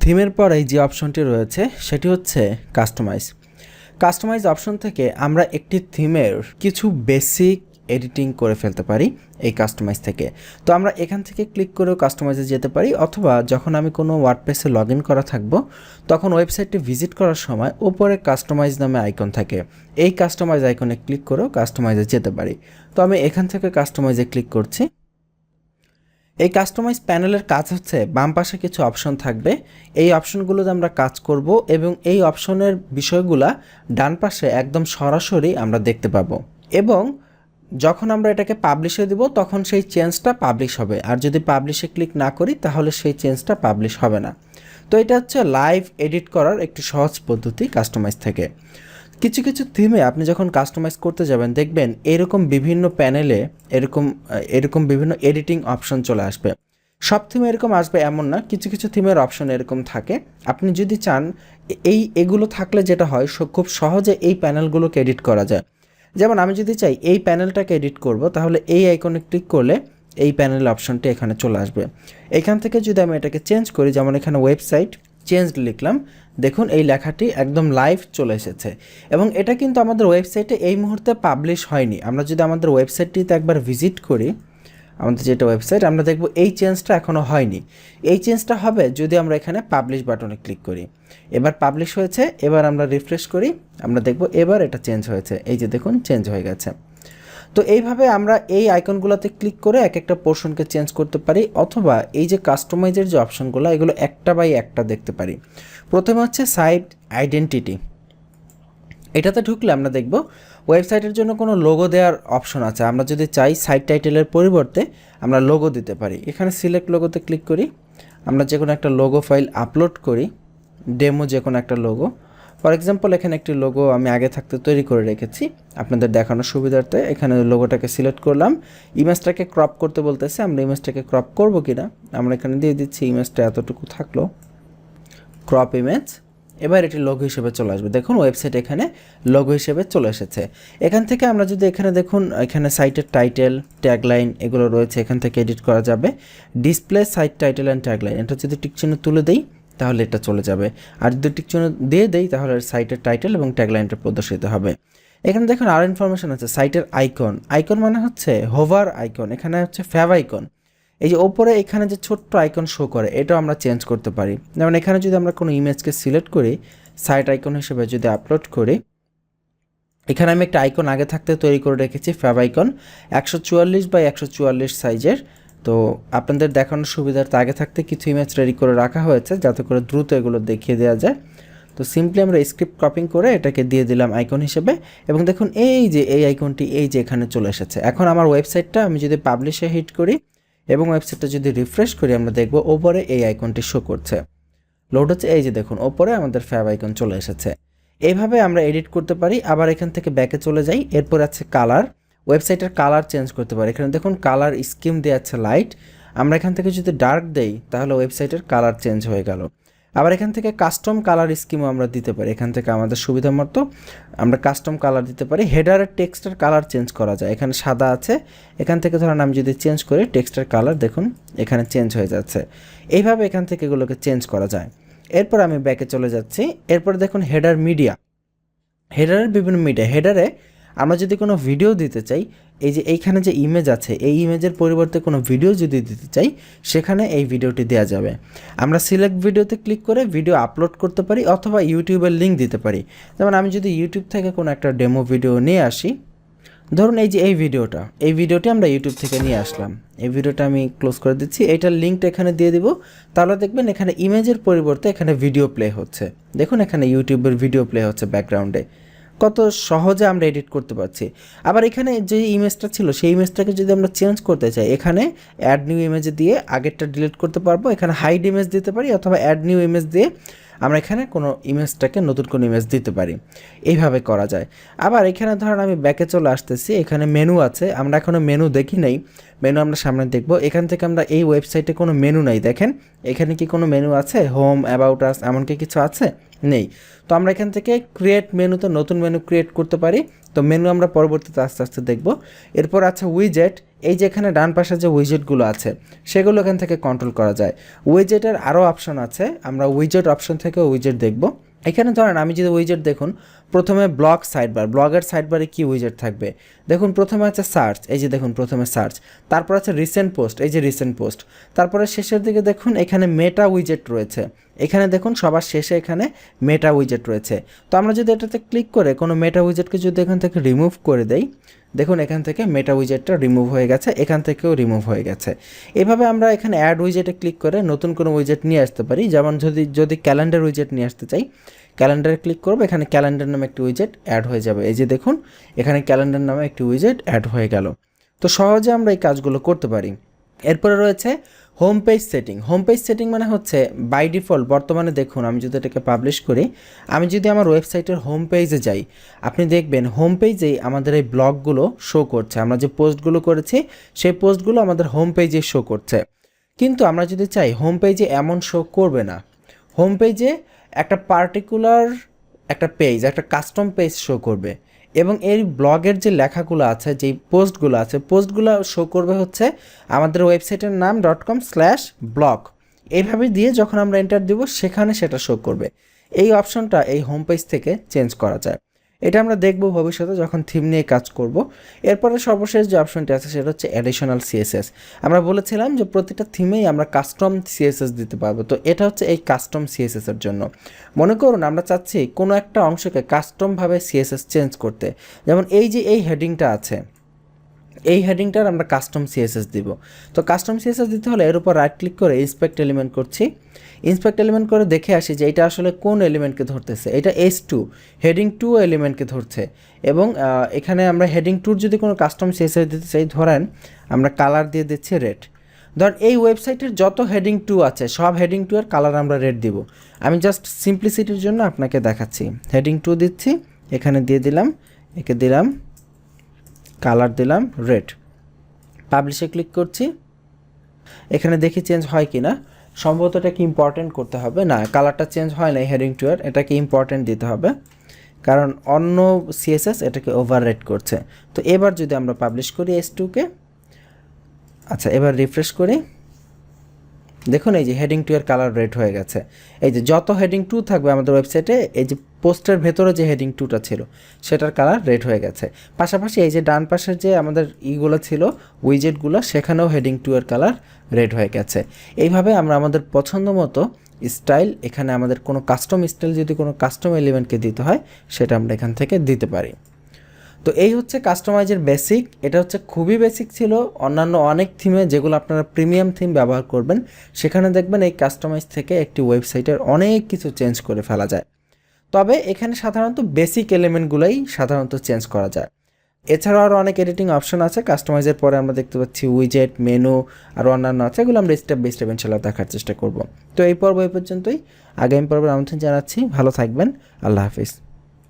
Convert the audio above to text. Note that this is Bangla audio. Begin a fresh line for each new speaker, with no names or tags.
থিমের পরেই যে অপশনটি রয়েছে সেটি হচ্ছে কাস্টমাইজ অপশন থেকে আমরা একটি থিমের কিছু বেসিক এডিটিং করে ফেলতে পারি এই কাস্টমাইজ থেকে। তো আমরা এখান থেকে ক্লিক করেও কাস্টমাইজে যেতে পারি, অথবা যখন আমি কোনো ওয়ার্ডপ্রেসে লগ ইন করা থাকবো তখন ওয়েবসাইটটি ভিজিট করার সময় উপরে কাস্টমাইজ নামে আইকন থাকে, এই কাস্টমাইজ আইকনে ক্লিক করেও কাস্টমাইজে যেতে পারি। তো আমি এখান থেকে কাস্টমাইজে ক্লিক করছি। এই কাস্টমাইজ প্যানেলের কাজ হচ্ছে বাম পাশে কিছু অপশন থাকবে, এই অপশনগুলোতে আমরা কাজ করব এবং এই অপশনের বিষয়গুলা ডান পাশে একদম সরাসরি আমরা দেখতে পাবো, এবং যখন আমরা এটাকে পাবলিশে দিব তখন সেই চেঞ্জটা পাবলিশ হবে, আর যদি পাবলিশে ক্লিক না করি তাহলে সেই চেঞ্জটা পাবলিশ হবে না। তো এটা হচ্ছে লাইভ এডিট করার একটি সহজ পদ্ধতি কাস্টমাইজ থেকে। কিছু কিছু থিমে আপনি যখন কাস্টমাইজ করতে যাবেন দেখবেন এরকম বিভিন্ন প্যানেলে এরকম বিভিন্ন এডিটিং অপশন চলে আসবে। সব থিমে এরকম আসবে এমন না, কিছু কিছু থিমের অপশন এরকম থাকে। আপনি যদি চান এগুলো থাকলে যেটা হয় খুব সহজে এই প্যানেলগুলোকে এডিট করা যায়। যেমন আমি যদি চাই এই প্যানেলটাকে এডিট করব, তাহলে এই আইকনে ক্লিক করলে এই প্যানেল অপশনটি এখানে চলে আসবে। এখান থেকে যদি আমি এটাকে চেঞ্জ করি, যেমন এখানে ওয়েবসাইট চেঞ্জ লিখলাম, দেখুন এই লেখাটি একদম লাইভ চলে এসেছে, এবং এটা কিন্তু আমাদের ওয়েবসাইটে এই মুহূর্তে পাবলিশ হয়নি। আমরা যদি আমাদের ওয়েবসাইটটিতে একবার ভিজিট করি, আমাদের যেটা ওয়েবসাইট, আমরা দেখব এই চেঞ্জটা এখনও হয়নি। এই চেঞ্জটা হবে যদি আমরা এখানে পাবলিশ বাটনে ক্লিক করি। এবার পাবলিশ হয়েছে, এবার আমরা রিফ্রেশ করি, আমরা দেখব এবার এটা চেঞ্জ হয়েছে, এই যে দেখুন চেঞ্জ হয়ে গেছে। তো এইভাবে আমরা এই আইকনগুলোতে ক্লিক করে এক একটা পোর্শনকে চেঞ্জ করতে পারি, অথবা এই যে কাস্টমাইজের যে অপশনগুলো এগুলো একটা বাই একটা দেখতে পারি। প্রথমে হচ্ছে সাইট আইডেন্টিটি, এটাতে ঢুকলে আমরা দেখব ওয়েবসাইটের জন্য কোনো লোগো দেওয়ার অপশন আছে। আমরা যদি চাই সাইট টাইটেলের পরিবর্তে আমরা লোগো দিতে পারি, এখানে সিলেক্ট লোগোতে ক্লিক করি, আমরা যে কোনো একটা লোগো ফাইল আপলোড করি, ডেমো যে কোনো একটা লোগো। ফর এক্সাম্পল এখানে একটি লোগো আমি আগে থাকতে তৈরি করে রেখেছি আপনাদের দেখানোর সুবিধার্থে। এখানে লোগোটাকে সিলেক্ট করলাম, ইমেজটাকে ক্রপ করতে বলতেছে, আমরা ইমেজটাকে ক্রপ করব কিনা, আমরা এখানে দিয়ে দিচ্ছি ইমেজটা এতটুকু থাকলো, ক্রপ ইমেজ। এবার এটি লোগো হিসেবে চলে আসবে, দেখুন ওয়েবসাইট এখানে লোগো হিসেবে চলে এসেছে। এখান থেকে আমরা যদি এখানে দেখুন এখানে সাইটের টাইটেল, ট্যাগলাইন এগুলো রয়েছে, এখান থেকে এডিট করা যাবে। Display site title and tagline, এটা যদি টিকচিহ্ন তুলে দেই তাহলে এটা চলে যাবে, আর যদি টিকচিহ্ন দিয়ে দেই তাহলে সাইটের টাইটেল এবং ট্যাগলাইনটা প্রদর্শিত হবে। এখানে দেখুন আরও ইনফরমেশন আছে, সাইটের আইকন মানে হচ্ছে হোভার আইকন, এখানে হচ্ছে ফ্যাভ আইকন। এই যে ওপরে এখানে যে ছোট্ট আইকন শো করে এটাও আমরা চেঞ্জ করতে পারি। যেমন এখানে যদি আমরা কোনো ইমেজকে সিলেক্ট করি, সাইট আইকন হিসেবে যদি আপলোড করি, এখানে আমি একটা আইকন আগে থাকতে তৈরি করে রেখেছি, ফ্যাভ আইকন 144x144 সাইজের। তো আপনাদের দেখানোর সুবিধার্থে আগে থাকতে কিছু ইমেজ রেডি করে রাখা হয়েছে যাতে করে দ্রুত এগুলো দেখিয়ে দেওয়া যায়। তো সিম্পলি আমরা স্ক্রিপ্ট কপিং করে এটাকে দিয়ে দিলাম আইকন হিসেবে, এবং দেখুন এই যে এই আইকনটি এই যে এখানে চলে এসেছে। এখন আমার ওয়েবসাইটটা আমি যদি পাবলিশে হিট করি এবং ওয়েবসাইটটা যদি রিফ্রেশ করি, আমরা দেখব ওপরে এই আইকনটি শো করছে, লোড হচ্ছে, এই যে দেখুন ওপরে আমাদের ফ্যাব আইকন চলে এসেছে। এইভাবে আমরা এডিট করতে পারি। আবার এখান থেকে ব্যাকে চলে যাই, এরপর আছে কালার, ওয়েবসাইটের কালার চেঞ্জ করতে পারি। এখানে দেখুন কালার স্কিম দেওয়া আছে লাইট, আমরা এখান থেকে যদি ডার্ক দেই তাহলে ওয়েবসাইটের কালার চেঞ্জ হয়ে গেল। আবার এখান থেকে কাস্টম কালার স্কিমও আমরা দিতে পারি, এখান থেকে আমাদের সুবিধা মতো আমরা কাস্টম কালার দিতে পারি। হেডারের টেক্সটের কালার চেঞ্জ করা যায়, এখানে সাদা আছে, এখান থেকে ধরেন আমি যদি চেঞ্জ করি টেক্সটের কালার, দেখুন এখানে চেঞ্জ হয়ে যাচ্ছে। এইভাবে এখান থেকে এগুলোকে চেঞ্জ করা যায়। এরপর আমি ব্যাকে চলে যাচ্ছি, এরপর দেখুন হেডার মিডিয়া, হেডারের বিভিন্ন মিডিয়া, হেডারে আমরা যদি কোনো ভিডিও দিতে চাই, এই যে এইখানে যে ইমেজ আছে এই ইমেজের পরিবর্তে কোনো ভিডিও যদি দিতে চাই সেখানে এই ভিডিওটি দেওয়া যাবে। আমরা সিলেক্ট ভিডিওতে ক্লিক করে ভিডিও আপলোড করতে পারি, অথবা ইউটিউবের লিঙ্ক দিতে পারি। যেমন আমি যদি ইউটিউব থেকে কোনো একটা ডেমো ভিডিও নিয়ে আসি, ধরুন এই যে এই ভিডিওটি আমরা ইউটিউব থেকে নিয়ে আসলাম, এই ভিডিওটা আমি ক্লোজ করে দিচ্ছি, এইটার লিঙ্কটা এখানে দিয়ে দিব, তাহলে দেখবেন এখানে ইমেজের পরিবর্তে এখানে ভিডিও প্লে হচ্ছে, দেখুন এখানে ইউটিউবের ভিডিও প্লে হচ্ছে ব্যাকগ্রাউন্ডে। কত সহজে আমরা এডিট করতে পারছি। আবার এখানে যে ইমেজটা ছিল সেই ইমেজটাকে যদি আমরা চেঞ্জ করতে চাই, এখানে অ্যাড নিউ ইমেজে দিয়ে আগেরটা ডিলিট করতে পারবো, এখানে হাইড ইমেজ দিতে পারি, অথবা অ্যাড নিউ ইমেজ দিয়ে আমরা এখানে কোনো ইমেজটাকে নতুন কোনো ইমেজ দিতে পারি, এইভাবে করা যায়। আবার এখানে ধরেন আমি ব্যাকে চলে আসতেছি, এখানে মেনু আছে, আমরা এখনও মেনু দেখি নাই, মেনু আমরা সামনে দেখব। এখান থেকে আমরা এই ওয়েবসাইটে কোনো মেনু নাই, দেখেন এখানে কি কোনো মেনু আছে, হোম, অ্যাবাউট আস এমনকি কিছু আছে, নেই। তো আমরা এখান থেকে ক্রিয়েট মেনুতে নতুন মেনু ক্রিয়েট করতে পারি। তো মেনু আমরা পরবর্তীতে আস্তে আস্তে দেখব। এরপর আছে উইজেট, এই যে এখানে ডান পাশে যে উইজেটগুলো আছে সেগুলো এখান থেকে কন্ট্রোল করা যায়। উইজেটের আরও অপশন আছে, আমরা উইজেট অপশন থেকে উইজেট দেখব। এখানে ধরেন আমি যদি উইজেট দেখুন, প্রথমে ব্লগ সাইডবার, ব্লগের সাইডবারে কি উইজেট থাকবে দেখুন, প্রথমে আছে সার্চ, এই যে দেখুন প্রথমে সার্চ, তারপর আছে রিসেন্ট পোস্ট, এই যে রিসেন্ট পোস্ট, তারপরে শেষের দিকে দেখুন এখানে মেটা উইজেট রয়েছে, এখানে দেখুন সবার শেষে এখানে মেটা উইজেট রয়েছে। তো আমরা যদি এটাতে ক্লিক করে কোনো মেটা উইজেটকে যদি এখান থেকে রিমুভ করে দেই, দেখুন এখান থেকে মেটা উইজেটটা রিমুভ হয়ে গেছে, এখান থেকেও রিমুভ হয়ে গেছে। এভাবে আমরা এখানে অ্যাড উইজেটে ক্লিক করে নতুন কোনো উইজেট নিয়ে আসতে পারি। যেমন যদি ক্যালেন্ডার উইজেট নিয়ে আসতে চাই, ক্যালেন্ডারে ক্লিক করবো, এখানে ক্যালেন্ডার নামে একটি উইজেট অ্যাড হয়ে যাবে। এই যে দেখুন এখানে ক্যালেন্ডার নামে একটি উইজেট অ্যাড হয়ে গেল। তো সহজে আমরা এই কাজগুলো করতে পারি। এরপরে রয়েছে home page setting. Home page setting মানে হচ্ছে বাই ডিফল্ট বর্তমানে দেখুন, আমি যদি এটাকে পাবলিশ করি, আমি যদি আমার ওয়েবসাইটের হোম পেজে যাই, আপনি দেখবেন হোম পেজেই আমাদের এই ব্লগগুলো শো করছে, আমরা যে পোস্টগুলো করেছি সেই পোস্টগুলো আমাদের হোম পেজে শো করছে। কিন্তু আমরা যদি চাই হোম পেজে এমন শো করবে না, হোম পেজে একটা পার্টিকুলার একটা পেজ, একটা কাস্টম পেজ শো করবে, এবং এই ব্লগের যে লেখাগুলো আছে, যেই পোস্টগুলো আছে, পোস্টগুলো শো করবে হচ্ছে আমাদের ওয়েবসাইটের নাম .com/blog। এইভাবে দিয়ে যখন আমরা এন্টার দেব সেখানে সেটা শো করবে। এই অপশনটা এই হোম পেজ থেকে চেঞ্জ করা যায়। এটা আমরা দেখব ভবিষ্যতে যখন থিম নিয়ে কাজ করব। এরপরে সর্বশেষ যে অপশনটি আছে সেটা হচ্ছে অ্যাডিশনাল সিএসএস। আমরা বলেছিলাম যে প্রতিটা থিমেই আমরা কাস্টম সিএসএস দিতে পারবো, তো এটা হচ্ছে এই কাস্টম সিএসএস এর জন্য। মনে করুন আমরা চাচ্ছি কোনো একটা অংশকে কাস্টমভাবে সিএসএস চেঞ্জ করতে, যেমন এই যে এই হেডিংটা আছে, এই হেডিংটার আমরা কাস্টম সিএসএস দিব। তো কাস্টম সিএসএস দিতে হলে এর উপর রাইট ক্লিক করে ইন্সপেক্ট এলিমেন্ট করছি, ইন্সপেক্ট এলিমেন্ট করে দেখে আসি যে এটা আসলে কোন এলিমেন্টকে ধরতেছে। এটা H2 হেডিং 2 এলিমেন্টকে ধরছে, এবং এখানে আমরা হেডিং 2 যদি কোনো কাস্টম সিএসএস দিতে চাই, ধরেন আমরা কালার দিয়ে দিচ্ছি রেড। ধরেন এই ওয়েবসাইটের যত হেডিং 2 আছে সব হেডিং 2 এর কালার আমরা রেড দিব। আমি জাস্ট সিম্পলিসিটির জন্য আপনাকে দেখাচ্ছি। হেডিং 2 দিচ্ছি, এখানে দিয়ে দিলাম, একে দিলাম কালার, দিলাম রেড, পাবলিশে ক্লিক করছি। এখানে দেখি চেঞ্জ হয় কি না, সম্ভবত এটাকে ইম্পর্টেন্ট করতে হবে, না কালারটা চেঞ্জ হয় না হেডিং 2 এর, এটাকে ইম্পর্টেন্ট দিতে হবে কারণ অন্য সিএসএস এটাকে ওভাররাইট করছে। তো এবার যদি আমরা পাবলিশ করি H2 কে, আচ্ছা এবার রিফ্রেশ করি, দেখুন এই যে হেডিং 2 এর কালার রেড হয়ে গেছে। এই যে যত হেডিং 2 থাকবে আমাদের ওয়েবসাইটে, এই যে পোস্টের ভেতরে যে হেডিং 2টা ছিল সেটার কালার রেড হয়ে গেছে। পাশাপাশি এই যে ডান পাশের যে আমাদের ইগুলো ছিল উইজেটগুলো, সেখানেও হেডিং 2 এর কালার রেড হয়ে গেছে। এইভাবে আমরা আমাদের পছন্দ মতো স্টাইল, এখানে আমাদের কোনো কাস্টম স্টাইল যদি কোনো কাস্টম এলিমেন্টকে দিতে হয় সেটা আমরা এখান থেকে দিতে পারি। তো এই হচ্ছে কাস্টমাইজের বেসিক। এটা হচ্ছে খুবই বেসিক ছিল। অন্যান্য অনেক থিমে যেগুলো আপনারা প্রিমিয়াম থিম ব্যবহার করবেন সেখানে দেখবেন এই কাস্টমাইজ থেকে একটি ওয়েবসাইটের অনেক কিছু চেঞ্জ করে ফেলা যায়। তবে এখানে সাধারণত বেসিক এলিমেন্টগুলোই সাধারণত চেঞ্জ করা যায়। এছাড়াও আরও অনেক এডিটিং অপশন আছে। কাস্টমাইজের পরে আমরা দেখতে পাচ্ছি উইজেট, মেনু, আরও অন্যান্য আছে, এগুলো আমরা স্টেপ বাই স্টেপ ইনশাআল্লাহ দেখার চেষ্টা করব। তো এই পর্ব এই পর্যন্তই, আগামী পর্বের আমন্ত্রণ জানাচ্ছি। ভালো থাকবেন, আল্লাহ হাফিজ।